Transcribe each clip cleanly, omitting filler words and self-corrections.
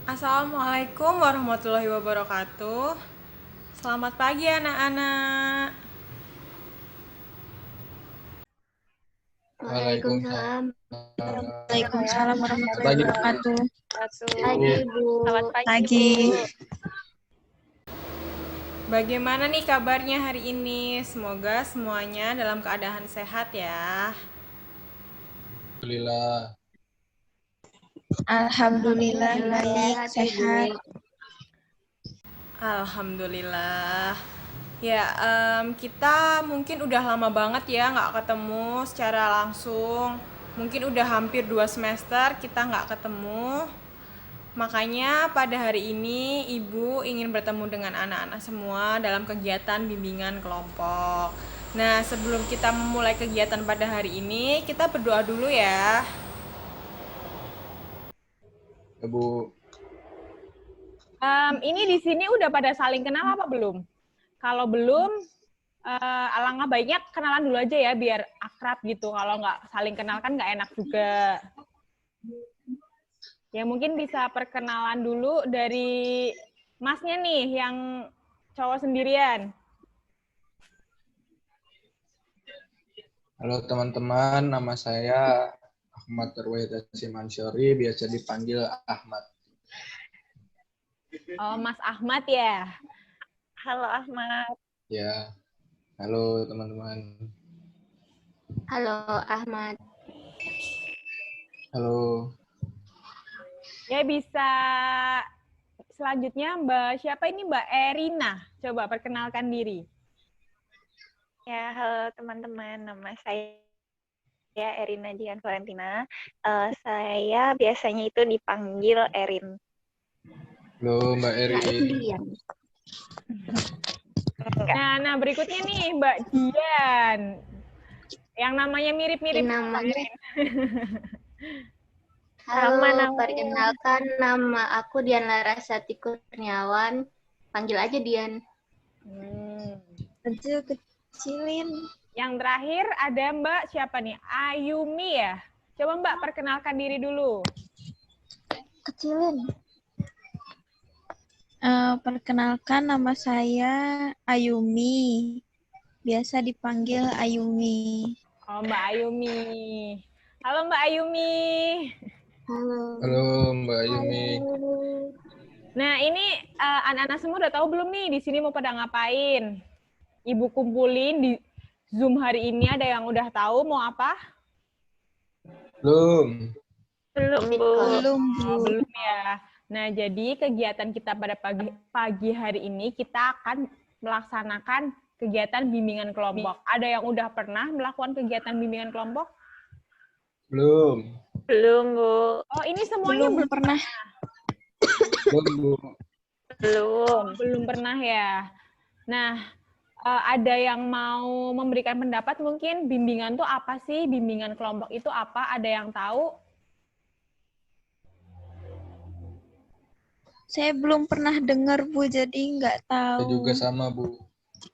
Assalamualaikum warahmatullahi wabarakatuh. Selamat pagi anak-anak. Waalaikumsalam. Waalaikumsalam. Waalaikumsalam Selamat warahmatullahi pagi, Bu. wabarakatuh. Pagi, Bu. Ibu. Selamat pagi, Bu. Pagi. Bagaimana nih kabarnya hari ini? Semoga semuanya dalam keadaan sehat ya. Alhamdulillah. Alhamdulillah baik, sehat. Alhamdulillah. Ya, kita mungkin udah lama banget ya nggak ketemu secara langsung. Mungkin udah hampir 2 semester kita nggak ketemu. Makanya pada hari ini Ibu ingin bertemu dengan anak-anak semua dalam kegiatan bimbingan kelompok. Nah, sebelum kita memulai kegiatan pada hari ini, kita berdoa dulu ya. Ya, Bu. Ini di sini udah pada saling kenal apa belum? Kalau belum, alangkah baiknya kenalan dulu aja ya, biar akrab gitu. Kalau nggak saling kenal kan nggak enak juga. Ya mungkin bisa perkenalan dulu dari Masnya nih, yang cowok sendirian. Halo teman-teman, nama saya Ahmad Terwahid Mansyori, biasa dipanggil Ahmad. Oh, Mas Ahmad ya. Halo, Ahmad. Ya, halo teman-teman. Halo, Ahmad. Halo. Ya bisa selanjutnya siapa ini Mbak Erina? Coba perkenalkan diri. Ya, halo teman-teman. Nama saya Erina Jihan Valentina. Saya biasanya itu dipanggil Erin. Halo Mbak Erin. Nah, berikutnya nih Mbak Dian. Yang namanya mirip-mirip sama Namanya. Erin. Halo, perkenalkan nama aku Dian Larasati Kurniawan. Panggil aja Dian. Kecilin. Yang terakhir ada Mbak siapa nih? Ayumi ya. Coba Mbak perkenalkan diri dulu. Kecilin. Perkenalkan nama saya Ayumi. Biasa dipanggil Ayumi. Oh, Mbak Ayumi. Halo Mbak Ayumi. Halo Mbak Yumi. Nah, ini anak-anak semua udah tahu belum nih di sini mau pada ngapain? Ibu kumpulin di Zoom hari ini, ada yang udah tahu mau apa? Belum. Belum, Bu. Belum ya. Nah, jadi kegiatan kita pada pagi hari ini kita akan melaksanakan kegiatan bimbingan kelompok. Ada yang udah pernah melakukan kegiatan bimbingan kelompok? Belum. Belum, Bu. Oh, ini semuanya belum pernah. Belum, Bu. Belum pernah ya. Nah, ada yang mau memberikan pendapat mungkin bimbingan tuh apa sih? Bimbingan kelompok itu apa? Ada yang tahu? Saya belum pernah dengar, Bu, jadi nggak tahu. Saya juga sama, Bu.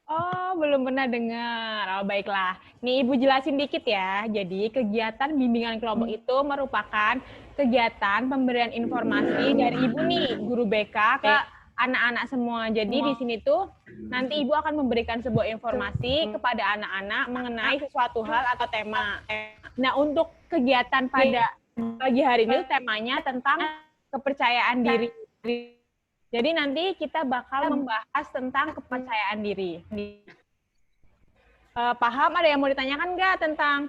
Oh, belum pernah dengar. Oh, baiklah. Nih, Ibu jelasin dikit ya. Jadi, kegiatan bimbingan kelompok itu merupakan kegiatan pemberian informasi dari Ibu nih, guru BK, ke anak-anak semua. Jadi, di sini tuh nanti Ibu akan memberikan sebuah informasi kepada anak-anak mengenai sesuatu hal atau tema. Nah, untuk kegiatan pada pagi hari ini temanya tentang kepercayaan diri. Jadi nanti kita bakal membahas tentang kepercayaan diri. Paham? Ada yang mau ditanyakan nggak tentang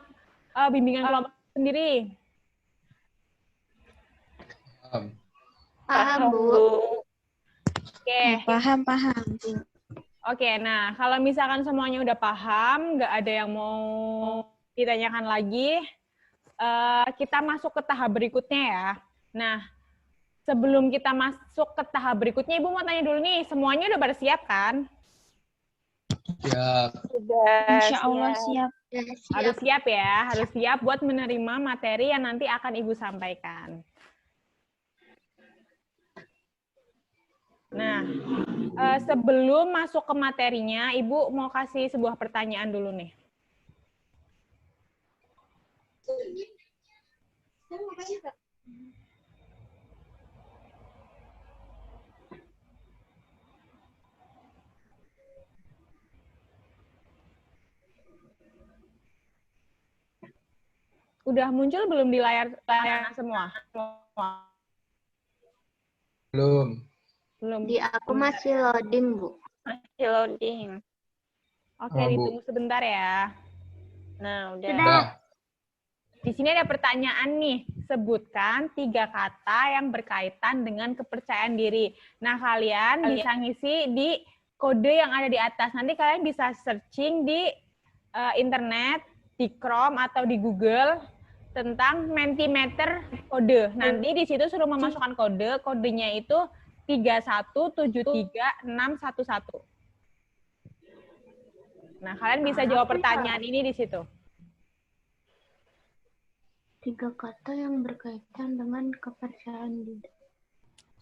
bimbingan kelompok sendiri? Paham, Bu. Oke. Paham. Oke, nah kalau misalkan semuanya udah paham, nggak ada yang mau ditanyakan lagi, kita masuk ke tahap berikutnya ya. Nah, sebelum kita masuk ke tahap berikutnya, Ibu mau tanya dulu nih, semuanya udah pada siap kan? Siap. Insya Allah siap. Harus siap ya, harus siap buat menerima materi yang nanti akan Ibu sampaikan. Nah, sebelum masuk ke materinya, Ibu mau kasih sebuah pertanyaan dulu nih. Udah muncul belum di layar semua? Belum. Belum. Di aku masih loading, Bu. Masih loading. Oke, Bu. ditunggu sebentar ya. Nah, udah. Udah. Di sini ada pertanyaan nih. Sebutkan 3 kata yang berkaitan dengan kepercayaan diri. Nah, kalian bisa ngisi di kode yang ada di atas. Nanti kalian bisa searching di internet, di Chrome atau di Google tentang Mentimeter kode. Nanti di situ suruh memasukkan kode. Kodenya itu 3173611. Nah, kalian bisa jawab pertanyaan ini di situ. 3 kata yang berkaitan dengan kepercayaan diri.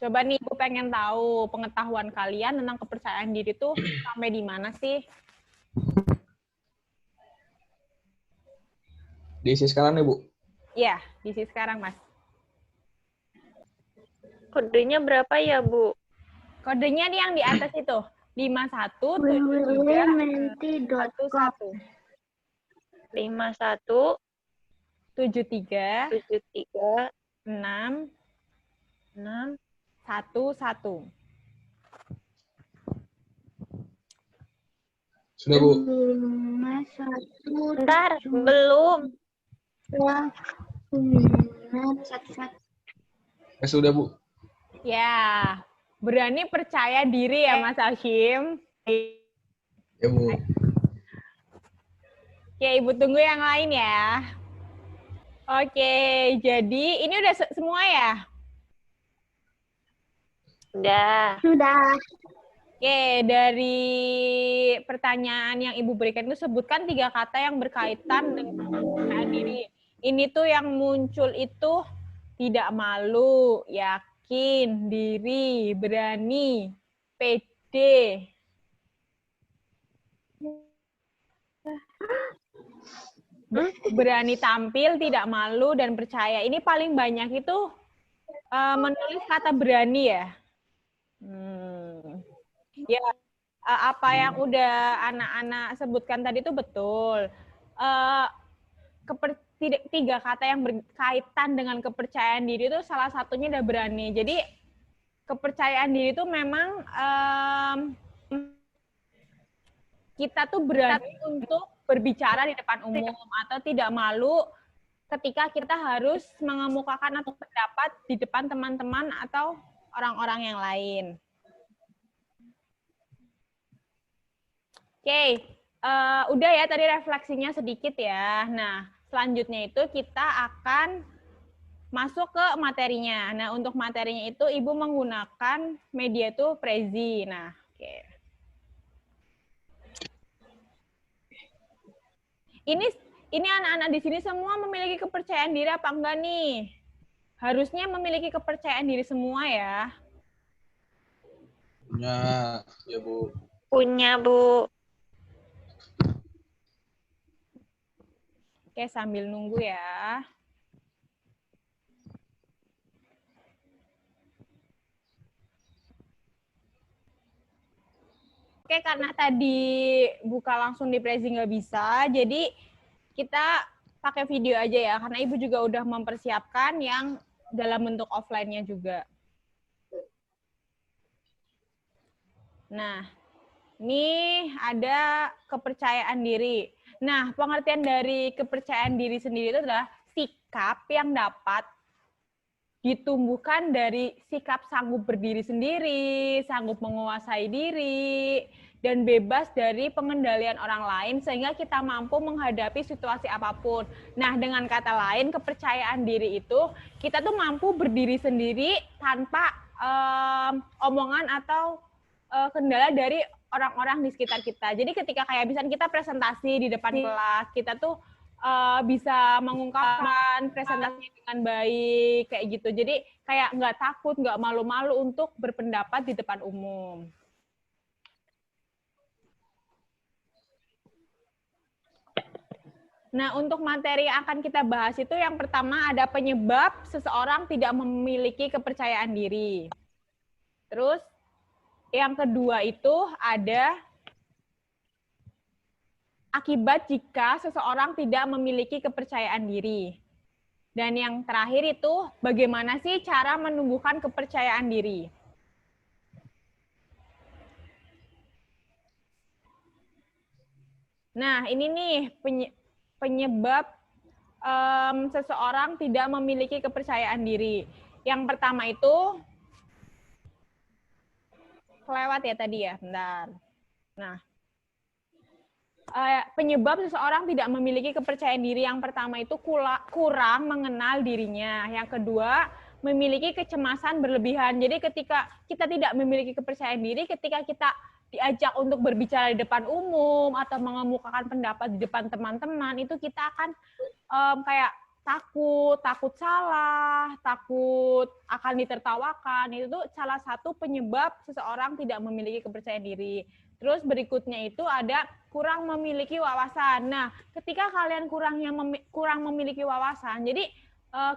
Coba nih, Ibu pengen tahu pengetahuan kalian tentang kepercayaan diri itu sampai di mana sih? Diisi sekarang nih, Bu. Iya, diisi sekarang, Mas. Kodenya berapa ya, Bu? Kodenya nih yang di atas itu. 517311. www.menti.com 51 73 73 6 6 11. Sudah, Bu. 51 Bentar, belum. 911. Sudah, Bu. Ya, berani percaya diri ya, Mas Hashim. Ya, Bu. Oke, Ibu tunggu yang lain ya. Oke, jadi ini udah semua ya? Udah. Sudah. Oke, dari pertanyaan yang Ibu berikan itu sebutkan 3 kata yang berkaitan dengan kepercayaan diri. Ini tuh yang muncul itu tidak malu, yakin, diri, berani, pede. Berani tampil, tidak malu, dan percaya. Ini paling banyak itu menulis kata berani ya. Ya, apa yang udah anak-anak sebutkan tadi itu betul. 3 kata yang berkaitan dengan kepercayaan diri itu salah satunya udah berani. Jadi kepercayaan diri itu memang kita tuh berani untuk berbicara di depan umum atau tidak malu ketika kita harus mengemukakan atau pendapat di depan teman-teman atau orang-orang yang lain. Oke, udah ya tadi refleksinya sedikit ya. Nah, selanjutnya itu kita akan masuk ke materinya. Nah, untuk materinya itu Ibu menggunakan media itu Prezi. Nah, oke. Ini anak-anak di sini semua memiliki kepercayaan diri apa enggak nih? Harusnya memiliki kepercayaan diri semua ya. Punya, ya, Bu. Punya, Bu. Oke, sambil nunggu ya. Oke, karena tadi buka langsung di Prezi nggak bisa, jadi kita pakai video aja ya, karena Ibu juga udah mempersiapkan yang dalam bentuk offline-nya juga. Nah, ini ada kepercayaan diri. Nah, pengertian dari kepercayaan diri sendiri itu adalah sikap yang dapat ditumbuhkan dari sikap sanggup berdiri sendiri, sanggup menguasai diri, dan bebas dari pengendalian orang lain sehingga kita mampu menghadapi situasi apapun. Nah, dengan kata lain, kepercayaan diri itu kita tuh mampu berdiri sendiri tanpa omongan atau kendala dari orang-orang di sekitar kita. Jadi ketika kayak misalnya kita presentasi di depan kelas, kita tuh bisa mengungkapkan presentasinya dengan baik, kayak gitu. Jadi kayak nggak takut, nggak malu-malu untuk berpendapat di depan umum. Nah, untuk materi yang akan kita bahas itu yang pertama ada penyebab seseorang tidak memiliki kepercayaan diri. Terus yang kedua itu ada akibat jika seseorang tidak memiliki kepercayaan diri. Dan yang terakhir itu bagaimana sih cara menumbuhkan kepercayaan diri? Nah, ini nih penyebab seseorang tidak memiliki kepercayaan diri. Yang pertama itu kelewat ya tadi ya, bentar. Nah, penyebab seseorang tidak memiliki kepercayaan diri yang pertama itu kurang mengenal dirinya. Yang kedua, memiliki kecemasan berlebihan. Jadi ketika kita tidak memiliki kepercayaan diri, ketika kita diajak untuk berbicara di depan umum atau mengemukakan pendapat di depan teman-teman, itu kita akan kayak takut salah, takut akan ditertawakan. Itu tuh salah satu penyebab seseorang tidak memiliki kepercayaan diri. Terus berikutnya itu ada kurang memiliki wawasan. Nah, ketika kalian kurang memiliki wawasan, jadi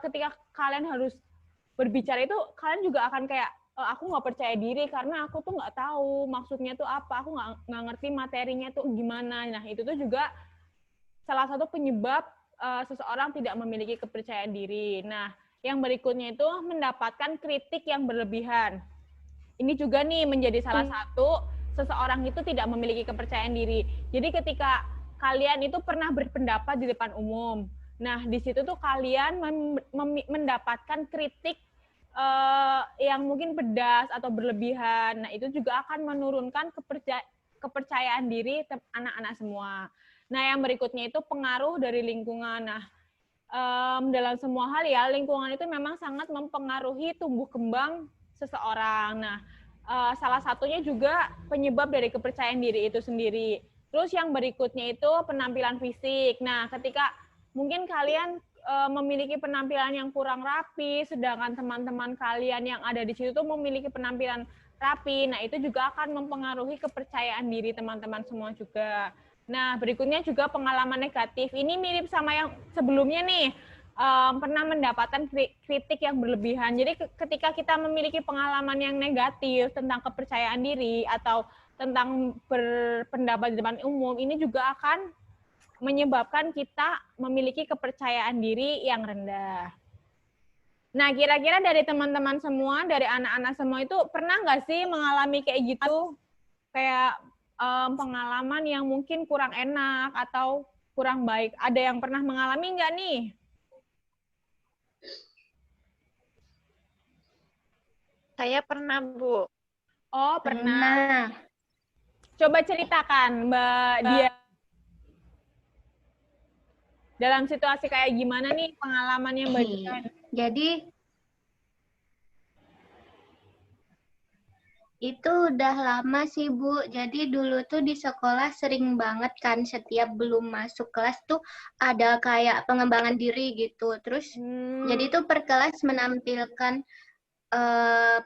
ketika kalian harus berbicara itu, kalian juga akan kayak, aku nggak percaya diri karena aku tuh nggak tahu maksudnya tuh apa, aku nggak ngerti materinya tuh gimana. Nah, itu tuh juga salah satu penyebab seseorang tidak memiliki kepercayaan diri. Nah, yang berikutnya itu mendapatkan kritik yang berlebihan. Ini juga nih menjadi salah satu seseorang itu tidak memiliki kepercayaan diri. Jadi ketika kalian itu pernah berpendapat di depan umum, nah di situ tuh kalian mendapatkan kritik yang mungkin pedas atau berlebihan. Nah, itu juga akan menurunkan kepercayaan diri anak-anak semua. Nah, yang berikutnya itu pengaruh dari lingkungan. Nah, dalam semua hal ya, lingkungan itu memang sangat mempengaruhi tumbuh kembang seseorang. Nah, salah satunya juga penyebab dari kepercayaan diri itu sendiri. Terus yang berikutnya itu penampilan fisik. Nah, ketika mungkin kalian memiliki penampilan yang kurang rapi, sedangkan teman-teman kalian yang ada di situ tuh memiliki penampilan rapi. Nah, itu juga akan mempengaruhi kepercayaan diri teman-teman semua juga. Nah, berikutnya juga pengalaman negatif. Ini mirip sama yang sebelumnya nih, pernah mendapatkan kritik yang berlebihan. Jadi ketika kita memiliki pengalaman yang negatif tentang kepercayaan diri atau tentang berpendapat di depan umum, ini juga akan menyebabkan kita memiliki kepercayaan diri yang rendah. Nah, kira-kira dari teman-teman semua, dari anak-anak semua itu pernah nggak sih mengalami kayak gitu? Kayak pengalaman yang mungkin kurang enak atau kurang baik. Ada yang pernah mengalami nggak nih? Saya pernah, Bu. Oh, pernah. Coba ceritakan, Mbak Dia. Dalam situasi kayak gimana nih pengalamannya Mbak Dia? Jadi itu udah lama sih, Bu. Jadi dulu tuh di sekolah sering banget kan setiap belum masuk kelas tuh ada kayak pengembangan diri gitu. Terus jadi tuh per kelas menampilkan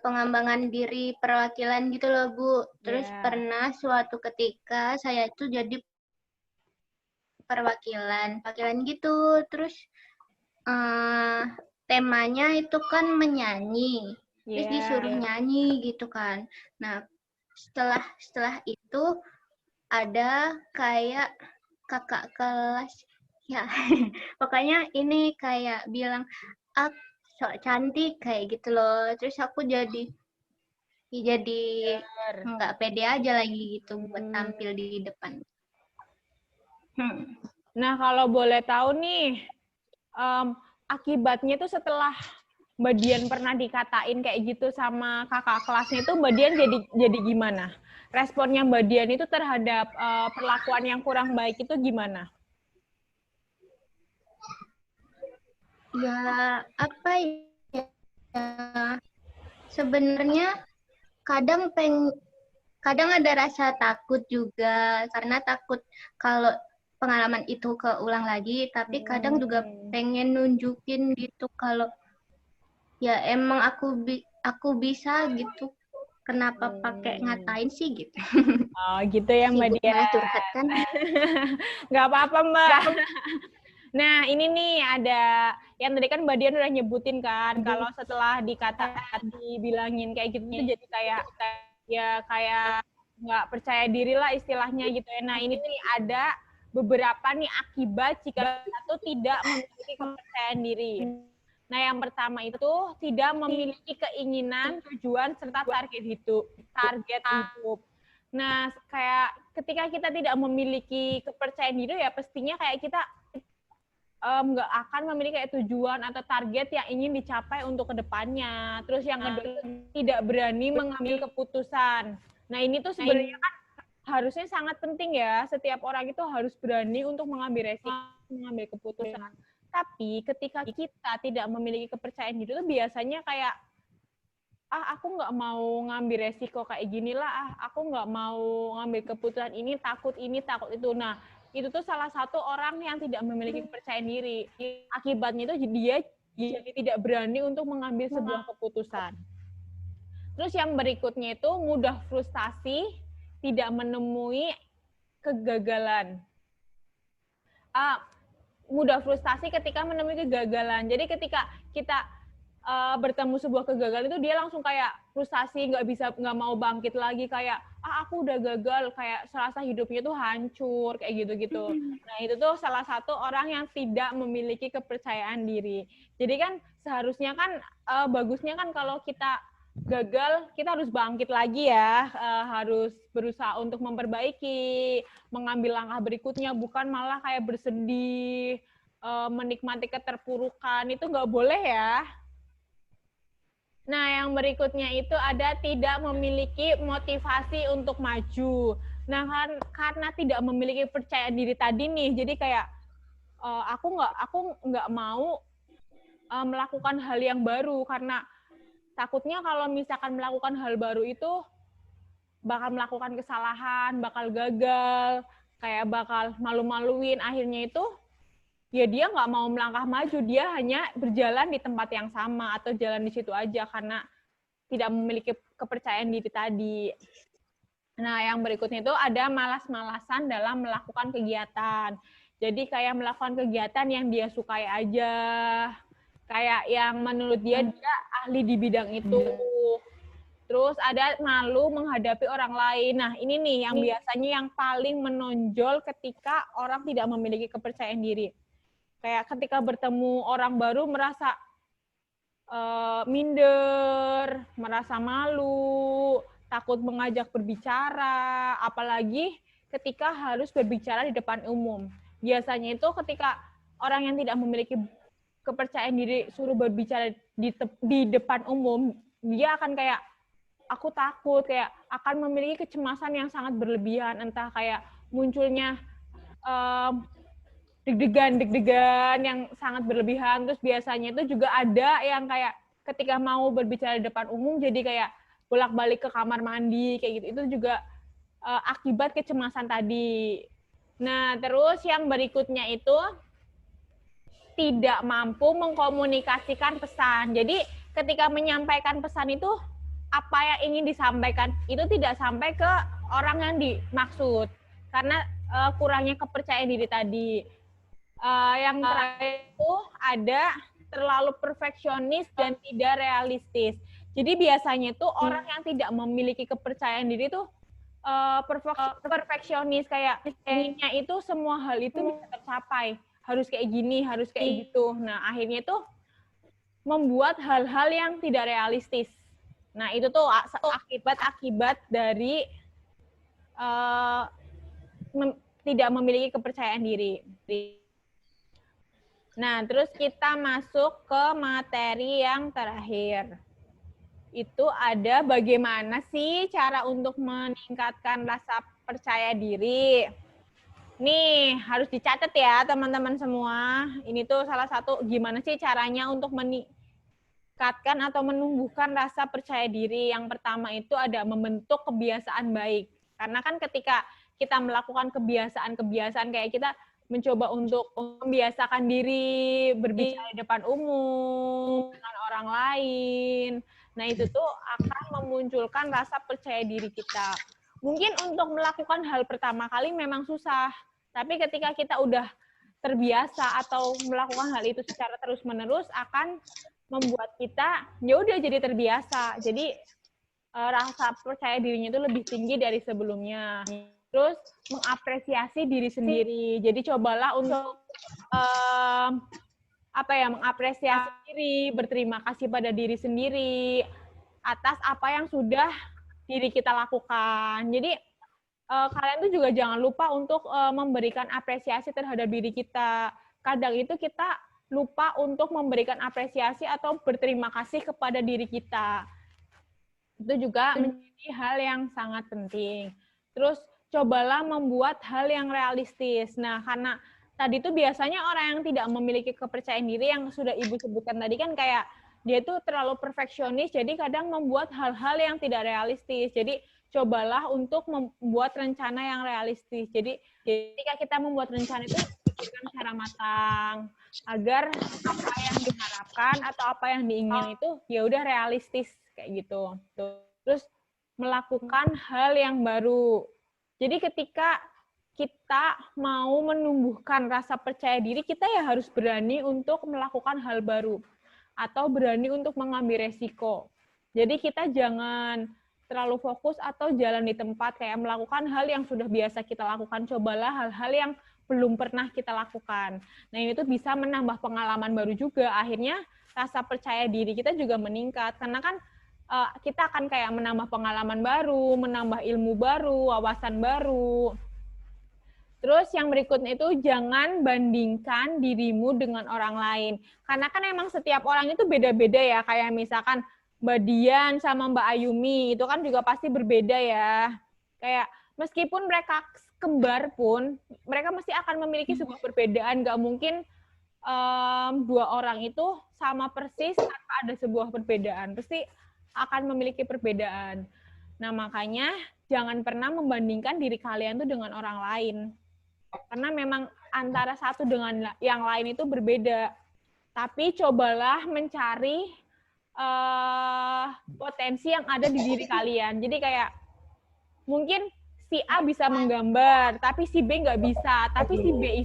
pengembangan diri perwakilan gitu loh, Bu. Terus pernah suatu ketika saya tuh jadi perwakilan gitu. Terus temanya itu kan menyanyi. Terus disuruh nyanyi gitu kan. Nah, setelah itu ada kayak kakak kelas ya. Pokoknya ini kayak bilang, "Ah, sok cantik," kayak gitu loh. Terus aku jadi nggak pede aja lagi gitu buat tampil di depan. Nah, kalau boleh tahu nih, akibatnya tuh setelah Mbak Dian pernah dikatain kayak gitu sama kakak kelasnya itu, Mbak Dian jadi gimana? Responnya Mbak Dian itu terhadap perlakuan yang kurang baik itu gimana? Ya, apa ya? Sebenarnya kadang ada rasa takut juga, karena takut kalau pengalaman itu keulang lagi, tapi kadang juga pengen nunjukin gitu kalau ya emang aku bisa gitu. Kenapa pakai ngatain sih gitu. Oh, gitu ya Mbak Dian. Curhat kan. Nggak apa-apa, Mbak. Nah, ini nih ada yang tadi kan Mbak Dian udah nyebutin kan, kalau setelah dibilangin kayak gitu tuh jadi kayak nggak percaya diri lah istilahnya gitu ya. Nah, ini nih ada beberapa nih akibat jika kita tidak memiliki kepercayaan diri. Nah, yang pertama itu tidak memiliki keinginan, tujuan, serta target hidup. Nah, kayak ketika kita tidak memiliki kepercayaan diri ya pastinya kayak kita nggak akan memiliki kayak tujuan atau target yang ingin dicapai untuk kedepannya. Terus yang kedua, tidak berani mengambil keputusan. Nah, ini tuh sebenarnya kan harusnya sangat penting ya. Setiap orang itu harus berani untuk mengambil resiko, mengambil keputusan. Tapi ketika kita tidak memiliki kepercayaan diri itu biasanya kayak, aku nggak mau ngambil resiko kayak gini lah, aku nggak mau ngambil keputusan ini, takut itu. Nah, itu tuh salah satu orang yang tidak memiliki kepercayaan diri. Akibatnya itu dia jadi tidak berani untuk mengambil sebuah keputusan. Terus yang berikutnya itu mudah frustasi, tidak menemui kegagalan. Mudah frustasi ketika menemui kegagalan. Jadi ketika kita bertemu sebuah kegagalan itu dia langsung kayak frustasi, nggak mau bangkit lagi, kayak aku udah gagal, kayak serasa hidupnya tuh hancur kayak gitu-gitu. Nah, itu tuh salah satu orang yang tidak memiliki kepercayaan diri. Jadi kan seharusnya kan bagusnya kan kalau kita gagal kita harus bangkit lagi ya, harus berusaha untuk memperbaiki, mengambil langkah berikutnya, bukan malah kayak bersedih, menikmati keterpurukan, itu nggak boleh ya. Nah, yang berikutnya itu ada tidak memiliki motivasi untuk maju. Nah, karena tidak memiliki percaya diri tadi nih, jadi kayak aku nggak mau melakukan hal yang baru karena takutnya kalau misalkan melakukan hal baru itu bakal melakukan kesalahan, bakal gagal, kayak bakal malu-maluin. Akhirnya itu ya dia nggak mau melangkah maju, dia hanya berjalan di tempat yang sama atau jalan di situ aja karena tidak memiliki kepercayaan diri tadi. Nah, yang berikutnya itu ada malas-malasan dalam melakukan kegiatan. Jadi kayak melakukan kegiatan yang dia sukai aja, kayak yang menurut dia ahli di bidang itu. Terus ada malu menghadapi orang lain. Nah, ini nih yang biasanya yang paling menonjol ketika orang tidak memiliki kepercayaan diri. Kayak ketika bertemu orang baru merasa minder, merasa malu, takut mengajak berbicara, apalagi ketika harus berbicara di depan umum. Biasanya itu ketika orang yang tidak memiliki kepercayaan diri suruh berbicara di depan umum, dia akan kayak, aku takut, kayak akan memiliki kecemasan yang sangat berlebihan, entah kayak munculnya deg-degan yang sangat berlebihan. Terus biasanya itu juga ada yang kayak ketika mau berbicara di depan umum jadi kayak bolak-balik ke kamar mandi kayak gitu. Itu juga akibat kecemasan tadi. Nah, terus yang berikutnya itu tidak mampu mengkomunikasikan pesan. Jadi ketika menyampaikan pesan itu apa yang ingin disampaikan itu tidak sampai ke orang yang dimaksud karena kurangnya kepercayaan diri tadi. Yang terakhir itu ada terlalu perfeksionis dan tidak realistis. Jadi biasanya itu orang yang tidak memiliki kepercayaan diri itu perfeksionis, kayak inginnya itu semua hal itu bisa tercapai. Harus kayak gini, harus kayak gitu. Nah, akhirnya itu membuat hal-hal yang tidak realistis. Nah, itu tuh akibat-akibat dari tidak memiliki kepercayaan diri. Nah, terus kita masuk ke materi yang terakhir. Itu ada bagaimana sih cara untuk meningkatkan rasa percaya diri. Nih, harus dicatat ya teman-teman semua. Ini tuh salah satu gimana sih caranya untuk meningkatkan atau menumbuhkan rasa percaya diri. Yang pertama itu ada membentuk kebiasaan baik. Karena kan ketika kita melakukan kebiasaan-kebiasaan kayak kita mencoba untuk membiasakan diri berbicara di depan umum dengan orang lain. Nah, itu tuh akan memunculkan rasa percaya diri kita. Mungkin untuk melakukan hal pertama kali memang susah, tapi ketika kita udah terbiasa atau melakukan hal itu secara terus-menerus akan membuat kita ya udah jadi terbiasa. Jadi rasa percaya dirinya itu lebih tinggi dari sebelumnya. Terus mengapresiasi diri sendiri. Jadi cobalah untuk mengapresiasi diri, berterima kasih pada diri sendiri atas apa yang sudah diri kita lakukan. Jadi kalian tuh juga jangan lupa untuk memberikan apresiasi terhadap diri kita. Kadang itu kita lupa untuk memberikan apresiasi atau berterima kasih kepada diri kita. Itu juga menjadi hal yang sangat penting. Terus cobalah membuat hal yang realistis. Nah, karena tadi tuh biasanya orang yang tidak memiliki kepercayaan diri yang sudah Ibu sebutkan tadi kan kayak dia tuh terlalu perfeksionis, jadi kadang membuat hal-hal yang tidak realistis. Jadi cobalah untuk membuat rencana yang realistis. Jadi ketika kita membuat rencana itu pikirkan secara matang agar apa yang diharapkan atau apa yang diinginkan itu ya udah realistis kayak gitu. Terus melakukan hal yang baru. Jadi ketika kita mau menumbuhkan rasa percaya diri, kita ya harus berani untuk melakukan hal baru atau berani untuk mengambil resiko. Jadi kita jangan terlalu fokus atau jalan di tempat kayak melakukan hal yang sudah biasa kita lakukan. Cobalah hal-hal yang belum pernah kita lakukan. Nah, ini tuh bisa menambah pengalaman baru juga. Akhirnya rasa percaya diri kita juga meningkat karena kan kita akan kayak menambah pengalaman baru, menambah ilmu baru, wawasan baru. Terus yang berikutnya itu jangan bandingkan dirimu dengan orang lain. Karena kan emang setiap orang itu beda-beda ya. Kayak misalkan Mbak Dian sama Mbak Ayumi itu kan juga pasti berbeda ya. Kayak meskipun mereka kembar pun, mereka mesti akan memiliki sebuah perbedaan. Nggak mungkin dua orang itu sama persis tanpa ada sebuah perbedaan. Pasti akan memiliki perbedaan. Nah, makanya jangan pernah membandingkan diri kalian tuh dengan orang lain. Karena memang antara satu dengan yang lain itu berbeda. Tapi cobalah mencari potensi yang ada di diri kalian. Jadi kayak mungkin si A bisa menggambar, tapi si B nggak bisa. Tapi si B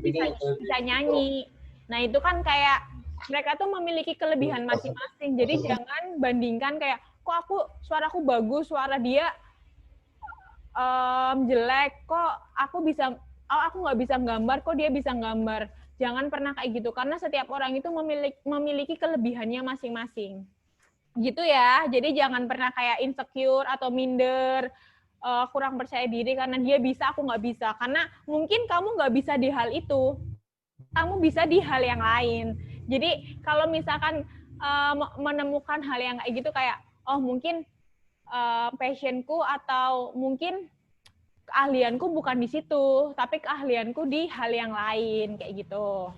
bisa nyanyi. Nah, itu kan kayak mereka tuh memiliki kelebihan masing-masing. Jadi jangan bandingkan kayak, kok suaraku bagus, suara dia jelek, kok aku nggak bisa gambar, kok dia bisa gambar. Jangan pernah kayak gitu, karena setiap orang itu memiliki kelebihannya masing-masing. Gitu ya, jadi jangan pernah kayak insecure atau minder, kurang percaya diri karena dia bisa, aku nggak bisa. Karena mungkin kamu nggak bisa di hal itu, kamu bisa di hal yang lain. Jadi kalau misalkan menemukan hal yang kayak gitu kayak, oh mungkin passionku atau mungkin keahlianku bukan di situ, tapi keahlianku di hal yang lain kayak gitu.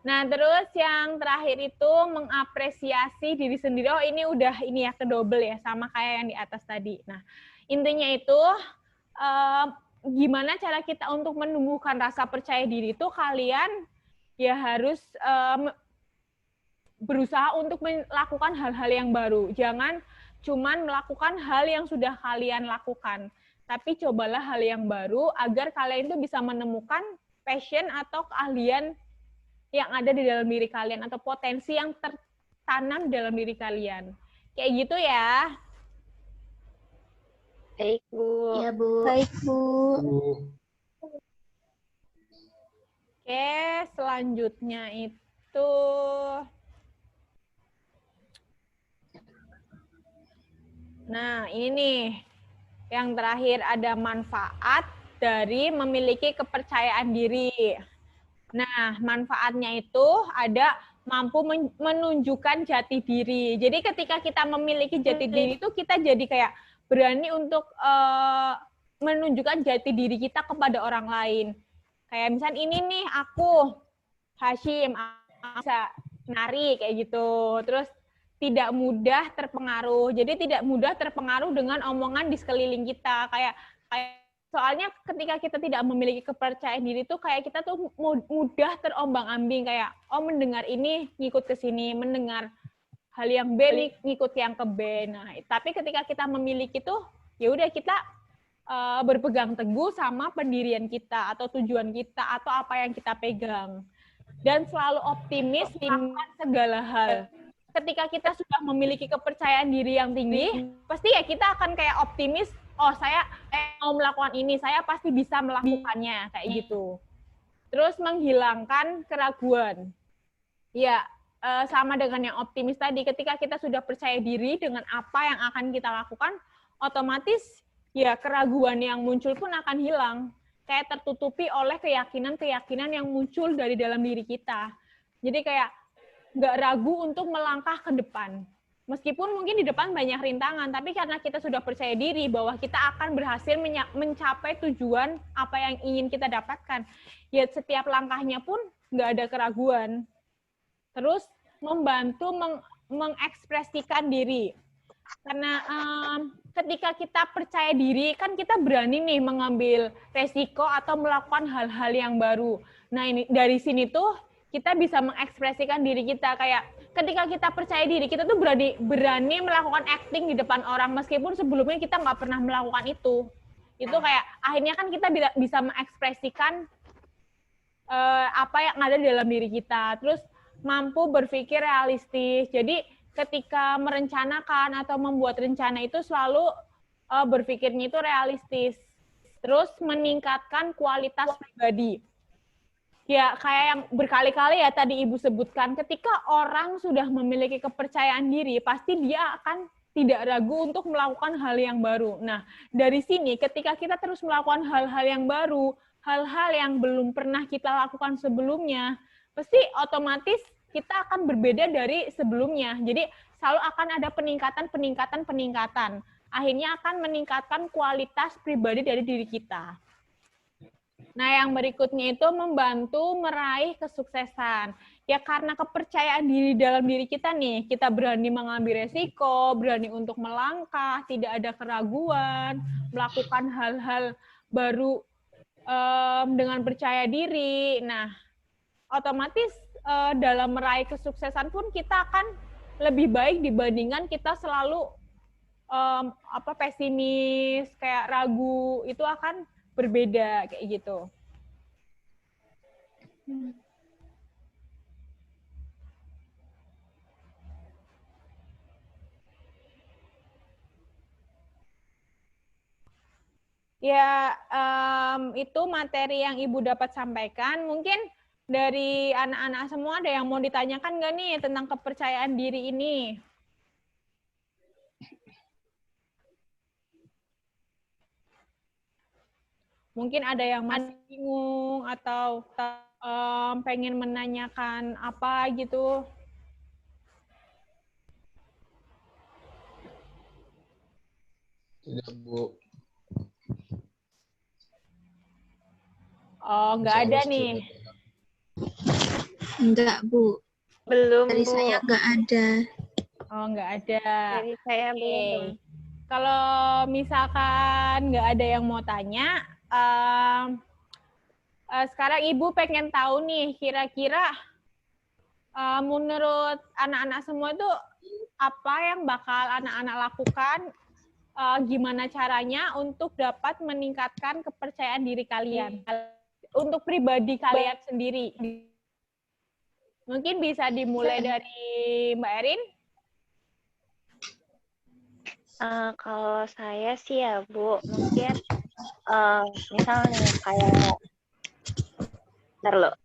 Nah terus yang terakhir itu mengapresiasi diri sendiri. Oh ini ya kedobel ya, sama kayak yang di atas tadi. Nah intinya itu gimana cara kita untuk menumbuhkan rasa percaya diri itu kalian ya harus berusaha untuk melakukan hal-hal yang baru. Jangan cuman melakukan hal yang sudah kalian lakukan. Tapi cobalah hal yang baru agar kalian itu bisa menemukan passion atau keahlian yang ada di dalam diri kalian atau potensi yang tertanam dalam diri kalian. Kayak gitu ya. Baik, Bu. Iya, Bu. Baik, Bu. Oke, selanjutnya itu nah, ini nih. Yang terakhir ada manfaat dari memiliki kepercayaan diri. Nah, manfaatnya itu ada mampu menunjukkan jati diri. Jadi ketika kita memiliki jati diri itu kita jadi kayak berani untuk menunjukkan jati diri kita kepada orang lain. Kayak misalnya ini nih aku, Hashim, bisa nari kayak gitu. Terus tidak mudah terpengaruh. Jadi tidak mudah terpengaruh dengan omongan di sekeliling kita. Kayak soalnya ketika kita tidak memiliki kepercayaan diri tuh kayak kita tuh mudah terombang-ambing kayak mendengar ini ngikut ke sini, mendengar hal yang B ngikut yang ke B. Nah, tapi ketika kita memiliki tuh ya udah kita berpegang teguh sama pendirian kita atau tujuan kita atau apa yang kita pegang. Dan selalu optimis dengan segala hal. Ketika kita sudah memiliki kepercayaan diri yang tinggi, pasti ya kita akan kayak optimis, oh saya mau melakukan ini, saya pasti bisa melakukannya, kayak gitu. Terus menghilangkan keraguan. Ya, sama dengan yang optimis tadi, ketika kita sudah percaya diri dengan apa yang akan kita lakukan, otomatis ya keraguan yang muncul pun akan hilang. Kayak tertutupi oleh keyakinan-keyakinan yang muncul dari dalam diri kita. Jadi kayak nggak ragu untuk melangkah ke depan. Meskipun mungkin di depan banyak rintangan, tapi karena kita sudah percaya diri bahwa kita akan berhasil mencapai tujuan apa yang ingin kita dapatkan. Ya setiap langkahnya pun nggak ada keraguan. Terus membantu mengekspresikan diri. Karena ketika kita percaya diri, kan kita berani nih mengambil resiko atau melakukan hal-hal yang baru. Nah, ini dari sini tuh kita bisa mengekspresikan diri kita. Kayak ketika kita percaya diri, kita tuh berani melakukan acting di depan orang, meskipun sebelumnya kita nggak pernah melakukan itu. Itu kayak, akhirnya kan kita bisa mengekspresikan apa yang ada di dalam diri kita. Terus mampu berpikir realistis. Jadi ketika merencanakan atau membuat rencana itu selalu berpikirnya itu realistis. Terus meningkatkan kualitas pribadi. Ya kayak yang berkali-kali ya tadi Ibu sebutkan, ketika orang sudah memiliki kepercayaan diri, pasti dia akan tidak ragu untuk melakukan hal yang baru. Nah, dari sini ketika kita terus melakukan hal-hal yang baru, hal-hal yang belum pernah kita lakukan sebelumnya, pasti otomatis kita akan berbeda dari sebelumnya. Jadi selalu akan ada peningkatan. Akhirnya akan meningkatkan kualitas pribadi dari diri kita. Nah, yang berikutnya itu membantu meraih kesuksesan. Ya karena kepercayaan diri dalam diri kita nih, kita berani mengambil resiko, berani untuk melangkah, tidak ada keraguan, melakukan hal-hal baru dengan percaya diri. Nah, otomatis dalam meraih kesuksesan pun kita akan lebih baik dibandingkan kita selalu pesimis, kayak ragu, itu akan berbeda kayak gitu. Ya, itu materi yang Ibu dapat sampaikan. Mungkin dari anak-anak semua ada yang mau ditanyakan nggak nih tentang kepercayaan diri ini? Mungkin ada yang masih bingung atau pengen menanyakan apa gitu. Tidak, Bu. Oh, nggak ada nih. Enggak, Bu. Belum, Dari Bu. saya enggak ada. Oh, nggak ada. Dari saya belum. Kalau misalkan nggak ada yang mau tanya, sekarang Ibu pengen tahu nih, kira-kira menurut anak-anak semua itu apa yang bakal anak-anak lakukan, gimana caranya untuk dapat meningkatkan kepercayaan diri kalian, untuk pribadi kalian sendiri. Mungkin bisa dimulai dari Mbak Erin. Kalau saya sih ya, Bu, mungkin misalnya kayak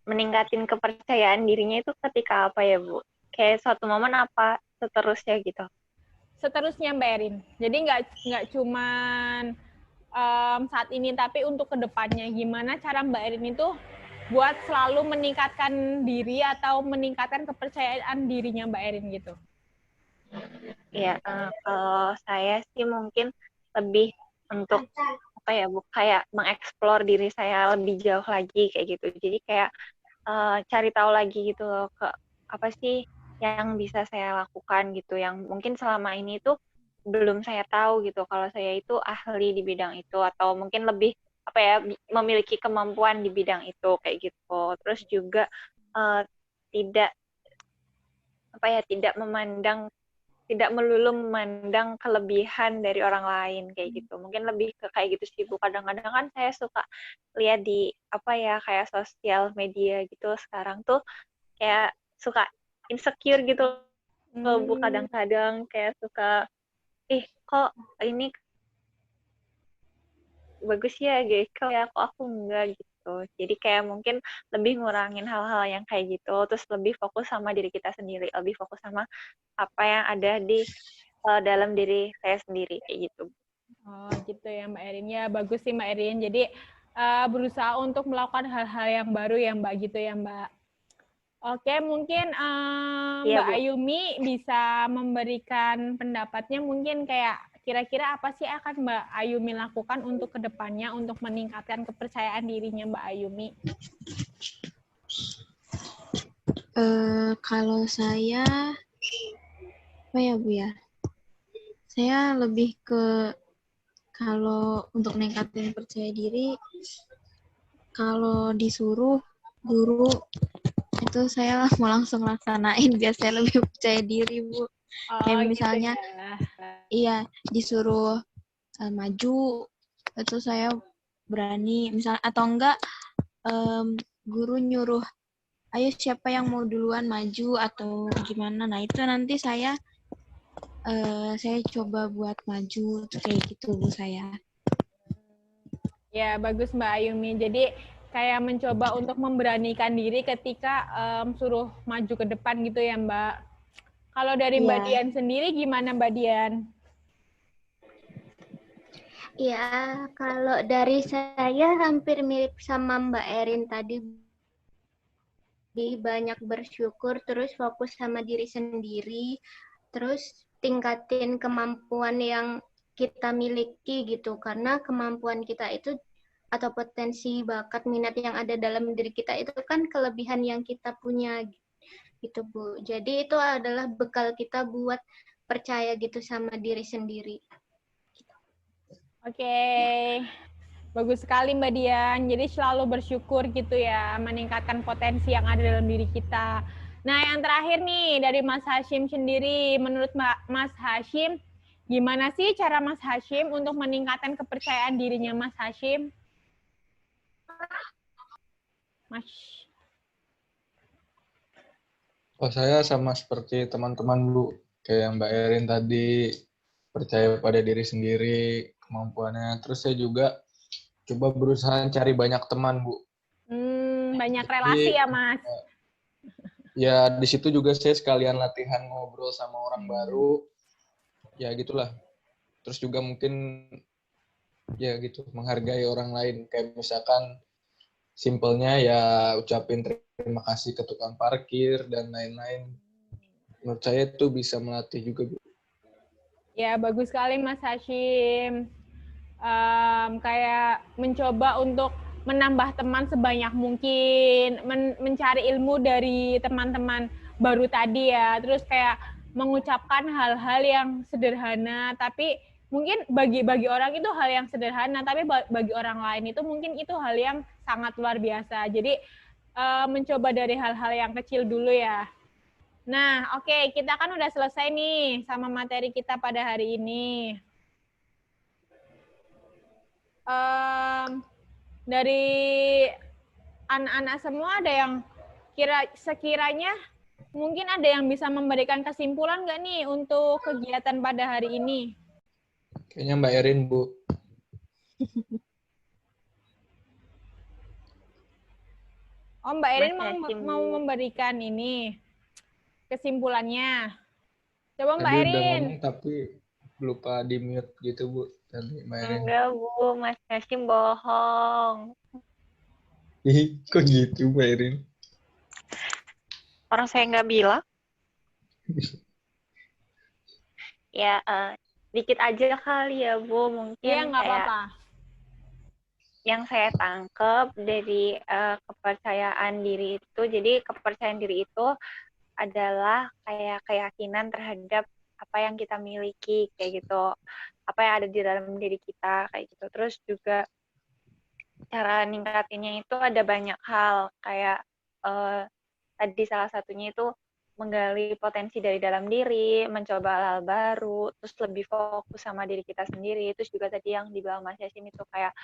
meningkatin kepercayaan dirinya itu ketika apa ya, Bu? Kayak suatu momen apa seterusnya gitu. Seterusnya Mbak Erin. Jadi nggak cuman saat ini, tapi untuk kedepannya. Gimana cara Mbak Erin itu buat selalu meningkatkan diri atau meningkatkan kepercayaan dirinya Mbak Erin gitu? Iya, kalau saya sih mungkin lebih untuk apa ya, Bu, kayak mengeksplor diri saya lebih jauh lagi kayak gitu. Jadi kayak cari tahu lagi gitu loh, ke apa sih yang bisa saya lakukan gitu, yang mungkin selama ini tuh belum saya tahu gitu. Kalau saya itu ahli di bidang itu, atau mungkin lebih apa ya, memiliki kemampuan di bidang itu kayak gitu. Terus juga tidak apa ya, tidak melulu memandang kelebihan dari orang lain kayak gitu. Mungkin lebih ke kayak gitu sih, Bu. Kadang-kadang kan saya suka lihat di apa ya, kayak sosial media gitu sekarang tuh kayak suka insecure gitu loh, Bu. Kadang-kadang kayak suka kok ini bagus ya guys, kalau ya aku enggak gitu. Jadi kayak mungkin lebih ngurangin hal-hal yang kayak gitu, terus lebih fokus sama diri kita sendiri, lebih fokus sama apa yang ada di dalam diri saya sendiri kayak gitu. Oh gitu ya Mbak Erin. Ya bagus sih Mbak Erin. Jadi berusaha untuk melakukan hal-hal yang baru ya Mbak gitu ya Mbak. Oke, mungkin Iya, Mbak Bu. Ayumi bisa memberikan pendapatnya mungkin kayak kira-kira apa sih akan Mbak Ayumi lakukan untuk kedepannya untuk meningkatkan kepercayaan dirinya Mbak Ayumi? Kalau saya, apa ya Bu ya? Saya lebih ke kalau untuk meningkatkan percaya diri, kalau disuruh guru itu saya mau langsung laksanain biar saya lebih percaya diri Bu. Kayak Oh gitu misalnya, ya. iya disuruh maju, itu saya berani. Misalnya atau enggak guru nyuruh, ayo siapa yang mau duluan maju atau gimana. Nah itu nanti saya coba buat maju kayak gitu Bu saya. Ya, bagus Mbak Ayumi. Jadi kayak mencoba untuk memberanikan diri ketika suruh maju ke depan gitu ya Mbak. Kalau dari Mbak Iya. Dian sendiri gimana Mbak Dian? Ya, kalau dari saya hampir mirip sama Mbak Erin tadi. Banyak bersyukur, terus fokus sama diri sendiri, terus tingkatin kemampuan yang kita miliki gitu. Karena kemampuan kita itu atau potensi bakat minat yang ada dalam diri kita itu kan kelebihan yang kita punya gitu Bu. Jadi itu adalah bekal kita buat percaya gitu sama diri sendiri. Oke. Bagus sekali Mbak Dian. Jadi selalu bersyukur gitu ya, meningkatkan potensi yang ada dalam diri kita. Nah, yang terakhir nih dari Mas Hashim sendiri, menurut Mas Hashim, gimana sih cara Mas Hashim untuk meningkatkan kepercayaan dirinya Mas Hashim? Mas. Oh, saya sama seperti teman-teman Bu, kayak Mbak Erin tadi, percaya pada diri sendiri, kemampuannya. Terus saya juga coba berusaha cari banyak teman, Bu. Banyak Jadi, relasi ya, Mas. ya di situ juga saya sekalian latihan ngobrol sama orang baru. Ya gitulah. Terus juga mungkin ya gitu, menghargai orang lain. Kayak misalkan simpelnya ya ucapin terima kasih ke tukang parkir dan lain-lain. Menurut saya itu bisa melatih juga, Bu. Ya, bagus sekali Mas Hashim. Kayak mencoba untuk menambah teman sebanyak mungkin, mencari ilmu dari teman-teman baru tadi ya. Terus kayak mengucapkan hal-hal yang sederhana, tapi mungkin bagi orang itu hal yang sederhana, tapi bagi orang lain itu mungkin itu hal yang sangat luar biasa. Jadi mencoba dari hal-hal yang kecil dulu ya. Nah, oke, kita kan udah selesai nih sama materi kita pada hari ini. Dari anak-anak semua ada yang sekiranya mungkin ada yang bisa memberikan kesimpulan nggak nih untuk kegiatan pada hari ini? Kayaknya Mbak Erin, Bu. Oh, Mbak Erin mau Bu. memberikan ini kesimpulannya. Coba Mbak Tadi Erin. udah ngomong tapi lupa di-mute gitu, Bu. Tadi Mbak Erin. Enggak, Bu. Mas Hashim bohong. Ih, kok gitu, Mbak Erin? Orang saya nggak bilang. Ya, dikit aja kali ya, Bu. Mungkin Iya, nggak kayak apa-apa. yang saya tangkap dari kepercayaan diri itu, jadi kepercayaan diri itu adalah kayak keyakinan terhadap apa yang kita miliki, kayak gitu. Apa yang ada di dalam diri kita, kayak gitu. Terus juga cara ningkatinnya itu ada banyak hal, kayak tadi salah satunya itu menggali potensi dari dalam diri, mencoba hal baru, terus lebih fokus sama diri kita sendiri. Terus juga tadi yang dibilang Mas Yasin itu kayak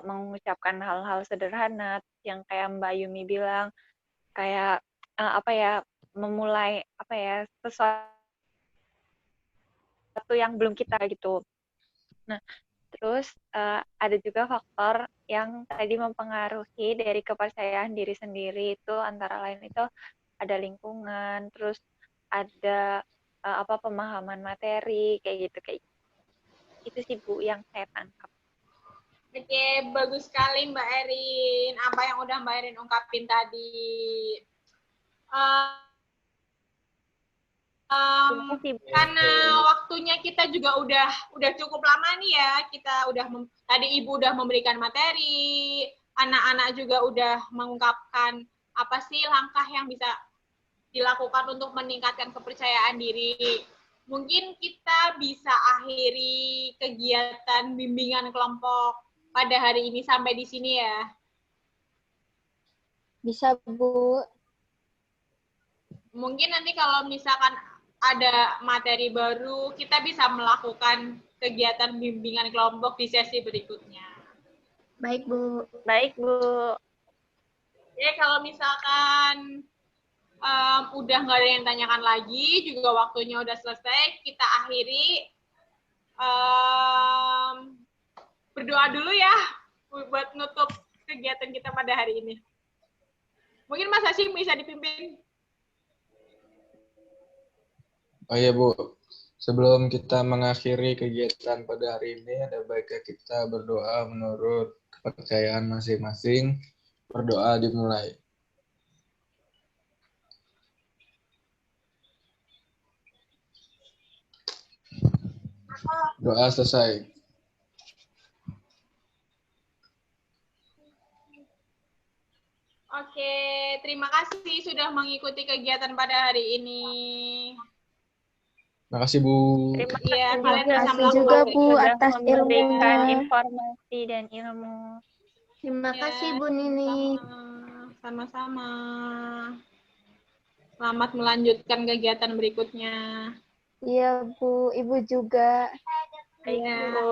mengucapkan hal-hal sederhana yang kayak Mbak Yumi bilang, kayak memulai sesuatu yang belum kita gitu. Nah, Terus ada juga faktor yang tadi mempengaruhi dari kepercayaan diri sendiri itu antara lain itu ada lingkungan, terus ada pemahaman materi kayak gitu kayak gitu. Itu sih Bu yang saya tangkap. Oke, bagus sekali Mbak Erin. Apa yang udah Mbak Erin ungkapin tadi. Terima kasih Bu. Karena waktunya kita juga udah cukup lama nih ya. Kita udah tadi Ibu udah memberikan materi, anak-anak juga udah mengungkapkan apa sih langkah yang bisa dilakukan untuk meningkatkan kepercayaan diri. Mungkin kita bisa akhiri kegiatan bimbingan kelompok pada hari ini sampai di sini ya. Bisa, Bu. Mungkin nanti kalau misalkan ada materi baru, kita bisa melakukan kegiatan bimbingan kelompok di sesi berikutnya. Baik, Bu. Baik, Bu. Ya, kalau misalkan udah nggak ada yang tanyakan lagi, juga waktunya udah selesai, kita akhiri. Berdoa dulu ya, buat nutup kegiatan kita pada hari ini. Mungkin Mas Hashim bisa dipimpin. Oh iya Bu, sebelum kita mengakhiri kegiatan pada hari ini, ada baiknya kita berdoa menurut kepercayaan masing-masing. Berdoa dimulai. Doa selesai. Oke, terima kasih sudah mengikuti kegiatan pada hari ini. Terima kasih Bu. Terima kasih Iya, juga, kalian bisa kasih juga, melakukan. Bu, sudah atas memberikan ilmunya. informasi dan ilmu. Terima Ya, kasih, Bu Nini. sama-sama. Selamat melanjutkan kegiatan berikutnya. Iya, Bu. Ibu juga. Baik, Iya. Bu.